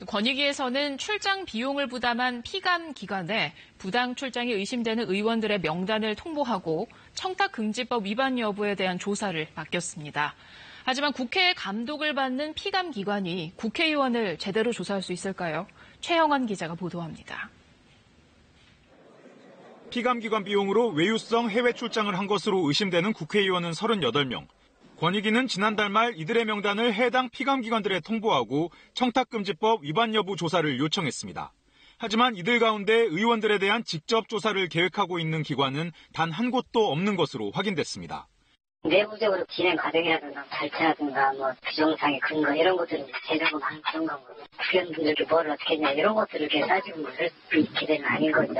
권익위에서는 출장 비용을 부담한 피감기관에 부당 출장이 의심되는 의원들의 명단을 통보하고 청탁금지법 위반 여부에 대한 조사를 맡겼습니다. 하지만 국회의 감독을 받는 피감기관이 국회의원을 제대로 조사할 수 있을까요? 최영환 기자가 보도합니다. 피감기관 비용으로 외유성 해외 출장을 한 것으로 의심되는 국회의원은 38명. 권익위는 지난달 말 이들의 명단을 해당 피감기관들에 통보하고 청탁금지법 위반 여부 조사를 요청했습니다. 하지만 이들 가운데 의원들에 대한 직접 조사를 계획하고 있는 기관은 단 한 곳도 없는 것으로 확인됐습니다. 내부적으로 진행 과정이라든가 절차라든가 규정상의 근거 이런 것들을 재점검하는 그런 거고 국회의원들에게 뭘 어떻게 했냐 이런 것들을 이렇게 따지고 그럴 기대는 아닌 거죠.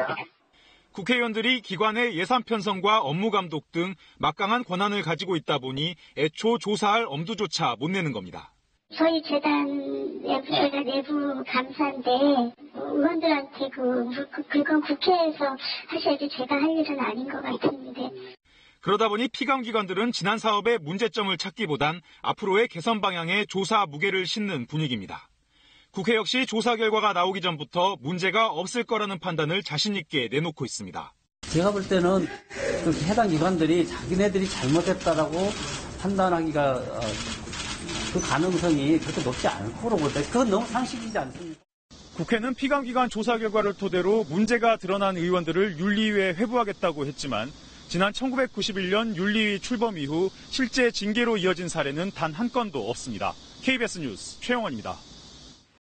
국회의원들이 기관의 예산 편성과 업무 감독 등 막강한 권한을 가지고 있다 보니 애초 조사할 엄두조차 못 내는 겁니다. 저희 재단의 저희가 내부 감사인데 의원들한테 그건 국회에서 하셔야지 제가 할 일은 아닌 것 같은데. 그러다 보니 피감기관들은 지난 사업의 문제점을 찾기보단 앞으로의 개선 방향에 조사 무게를 싣는 분위기입니다. 국회 역시 조사 결과가 나오기 전부터 문제가 없을 거라는 판단을 자신 있게 내놓고 있습니다. 제가 볼 때는 해당 기관들이 자기네들이 잘못했다라고 판단하기가 그 가능성이 그렇게 높지 않을 거로 볼 때 그건 너무 상식이지 않습니까? 국회는 피감기관 조사 결과를 토대로 문제가 드러난 의원들을 윤리위에 회부하겠다고 했지만 지난 1991년 윤리위 출범 이후 실제 징계로 이어진 사례는 단 한 건도 없습니다. KBS 뉴스 최영원입니다.